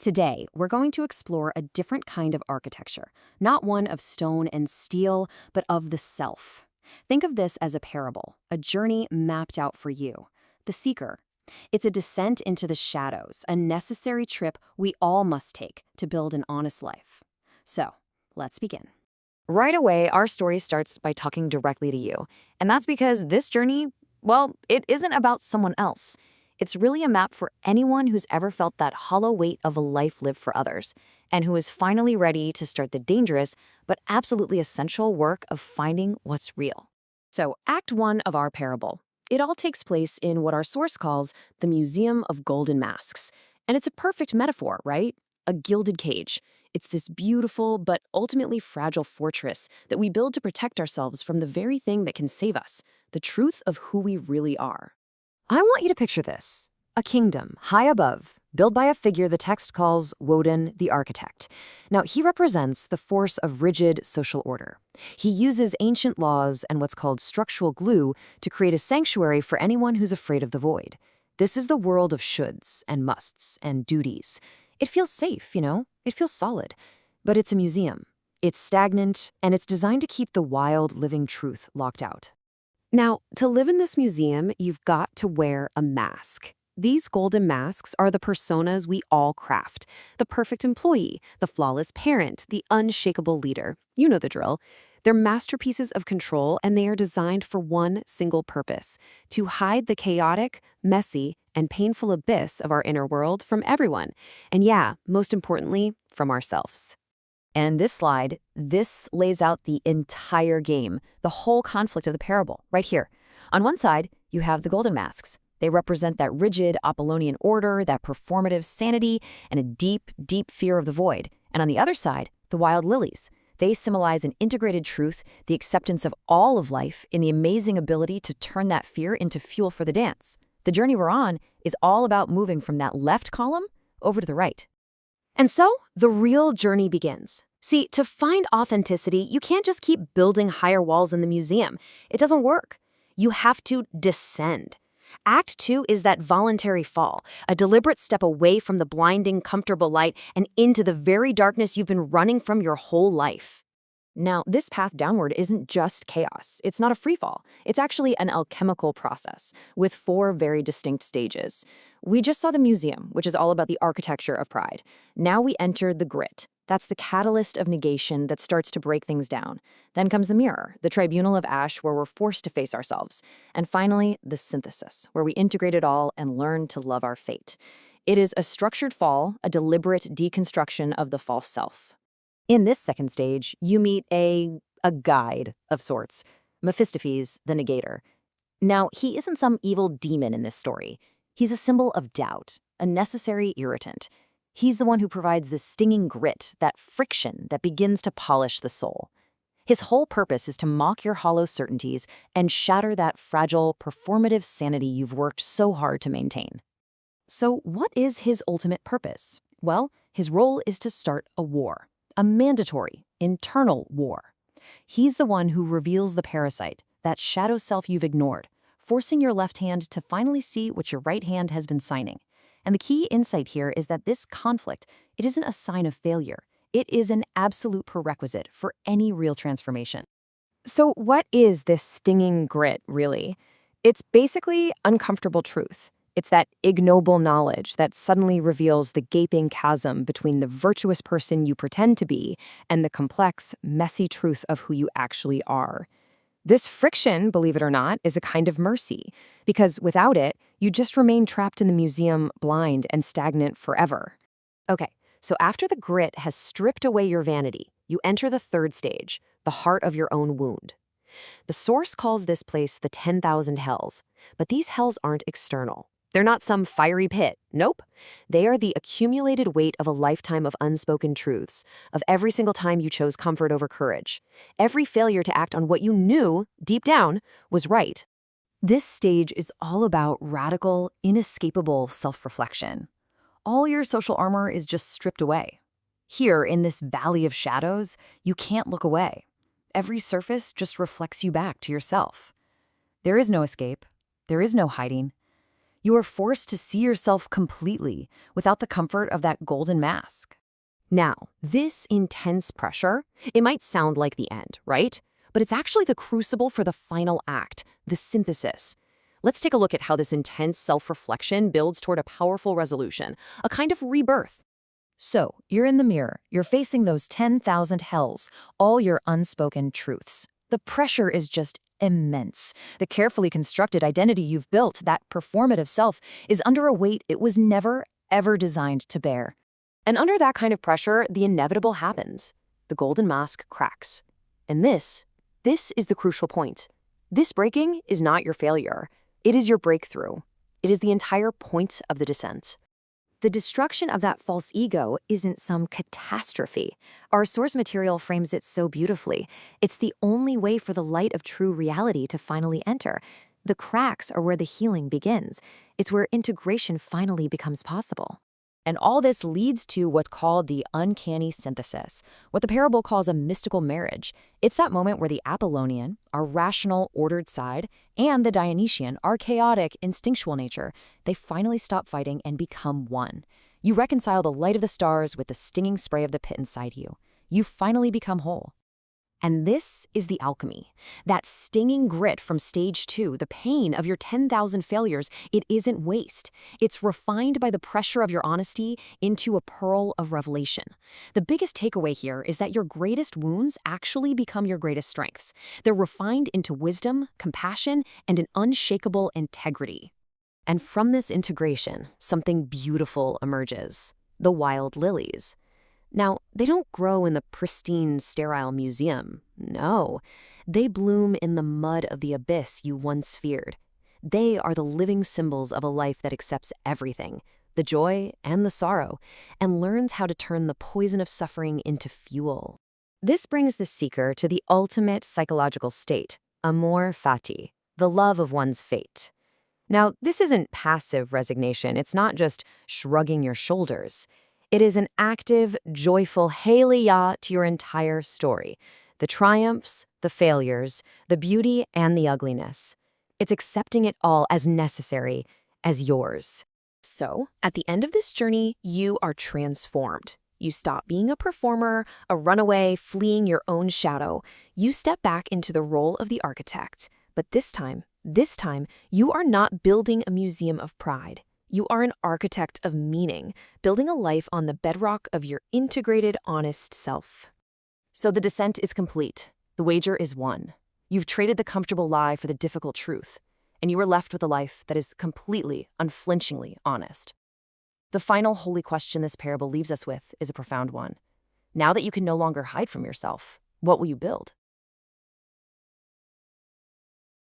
Today, we're going to explore a different kind of architecture, not one of stone and steel, but of the self. Think of this as a parable, a journey mapped out for you. The Seeker. It's a descent into the shadows, a necessary trip we all must take to build an honest life. So, let's begin. Right away, our story starts by talking directly to you. And that's because this journey, well, it isn't about someone else. It's really a map for anyone who's ever felt that hollow weight of a life lived for others, and who is finally ready to start the dangerous but absolutely essential work of finding what's real. So, Act 1 of our parable. It all takes place in what our source calls the Museum of Golden Masks. And it's a perfect metaphor, right? A gilded cage. It's this beautiful but ultimately fragile fortress that we build to protect ourselves from the very thing that can save us, the truth of who we really are. I want you to picture this. A kingdom, high above, built by a figure the text calls Woden the architect. Now, he represents the force of rigid social order. He uses ancient laws and what's called structural glue to create a sanctuary for anyone who's afraid of the void. This is the world of shoulds and musts and duties. It feels safe, It feels solid. But it's a museum. It's stagnant, and it's designed to keep the wild, living truth locked out. Now, to live in this museum, you've got to wear a mask. These golden masks are the personas we all craft. The perfect employee, the flawless parent, the unshakable leader. You know the drill. They're masterpieces of control, and they are designed for one single purpose: to hide the chaotic, messy, and painful abyss of our inner world from everyone. And yeah, most importantly, from ourselves. And this lays out the entire game, the whole conflict of the parable, right here. On one side, you have the golden masks. They represent that rigid Apollonian order, that performative sanity, and a deep, deep fear of the void. And on the other side, the wild lilies. They symbolize an integrated truth, the acceptance of all of life, and the amazing ability to turn that fear into fuel for the dance. The journey we're on is all about moving from that left column over to the right. And so, the real journey begins. See, to find authenticity, you can't just keep building higher walls in the museum. It doesn't work. You have to descend. Act 2 is that voluntary fall, a deliberate step away from the blinding, comfortable light and into the very darkness you've been running from your whole life. Now, this path downward isn't just chaos. It's not a free fall. It's actually an alchemical process with 4 very distinct stages. We just saw the museum, which is all about the architecture of pride. Now we enter the grit. That's the catalyst of negation that starts to break things down. Then comes the mirror, the tribunal of ash where we're forced to face ourselves. And finally, the synthesis, where we integrate it all and learn to love our fate. It is a structured fall, a deliberate deconstruction of the false self. In this second stage, you meet a guide of sorts, Mephistopheles, the negator. Now, he isn't some evil demon in this story. He's a symbol of doubt, a necessary irritant. He's the one who provides the stinging grit, that friction that begins to polish the soul. His whole purpose is to mock your hollow certainties and shatter that fragile, performative sanity you've worked so hard to maintain. So what is his ultimate purpose? Well, his role is to start a war. A mandatory, internal war. He's the one who reveals the parasite, that shadow self you've ignored, forcing your left hand to finally see what your right hand has been signing. And the key insight here is that this conflict, it isn't a sign of failure. It is an absolute prerequisite for any real transformation. So what is this stinging grit, really? It's basically uncomfortable truth. It's that ignoble knowledge that suddenly reveals the gaping chasm between the virtuous person you pretend to be and the complex, messy truth of who you actually are. This friction, believe it or not, is a kind of mercy, because without it, you just remain trapped in the museum, blind and stagnant forever. Okay, so after the grit has stripped away your vanity, you enter the third stage, the heart of your own wound. The source calls this place the 10,000 hells, but these hells aren't external. They're not some fiery pit. Nope. They are the accumulated weight of a lifetime of unspoken truths, of every single time you chose comfort over courage, every failure to act on what you knew, deep down, was right. This stage is all about radical, inescapable self-reflection. All your social armor is just stripped away. Here, in this valley of shadows, you can't look away. Every surface just reflects you back to yourself. There is no escape. There is no hiding. You are forced to see yourself completely without the comfort of that golden mask. Now, this intense pressure, it might sound like the end, right? But it's actually the crucible for the final act, the synthesis. Let's take a look at how this intense self-reflection builds toward a powerful resolution, a kind of rebirth. So, you're in the mirror, you're facing those 10,000 hells, all your unspoken truths. The pressure is just immense. The carefully constructed identity you've built, that performative self, is under a weight it was never, ever designed to bear. And under that kind of pressure, the inevitable happens. The golden mask cracks. And this is the crucial point. This breaking is not your failure. It is your breakthrough. It is the entire point of the descent. The destruction of that false ego isn't some catastrophe. Our source material frames it so beautifully. It's the only way for the light of true reality to finally enter. The cracks are where the healing begins. It's where integration finally becomes possible. And all this leads to what's called the uncanny synthesis, what the parable calls a mystical marriage. It's that moment where the Apollonian, our rational, ordered side, and the Dionysian, our chaotic, instinctual nature, they finally stop fighting and become one. You reconcile the light of the stars with the stinging spray of the pit inside you. You finally become whole. And this is the alchemy. That stinging grit from stage 2, the pain of your 10,000 failures, it isn't waste. It's refined by the pressure of your honesty into a pearl of revelation. The biggest takeaway here is that your greatest wounds actually become your greatest strengths. They're refined into wisdom, compassion, and an unshakable integrity. And from this integration, something beautiful emerges: the wild lilies. Now, they don't grow in the pristine, sterile museum. No, they bloom in the mud of the abyss you once feared. They are the living symbols of a life that accepts everything, the joy and the sorrow, and learns how to turn the poison of suffering into fuel. This brings the seeker to the ultimate psychological state, amor fati, the love of one's fate. Now, this isn't passive resignation. It's not just shrugging your shoulders. It is an active, joyful hallelujah to your entire story. The triumphs, the failures, the beauty, and the ugliness. It's accepting it all as necessary, as yours. So, at the end of this journey, you are transformed. You stop being a performer, a runaway, fleeing your own shadow. You step back into the role of the architect. But this time, you are not building a museum of pride. You are an architect of meaning, building a life on the bedrock of your integrated, honest self. So the descent is complete. The wager is won. You've traded the comfortable lie for the difficult truth, and you are left with a life that is completely, unflinchingly honest. The final holy question this parable leaves us with is a profound one. Now that you can no longer hide from yourself, what will you build?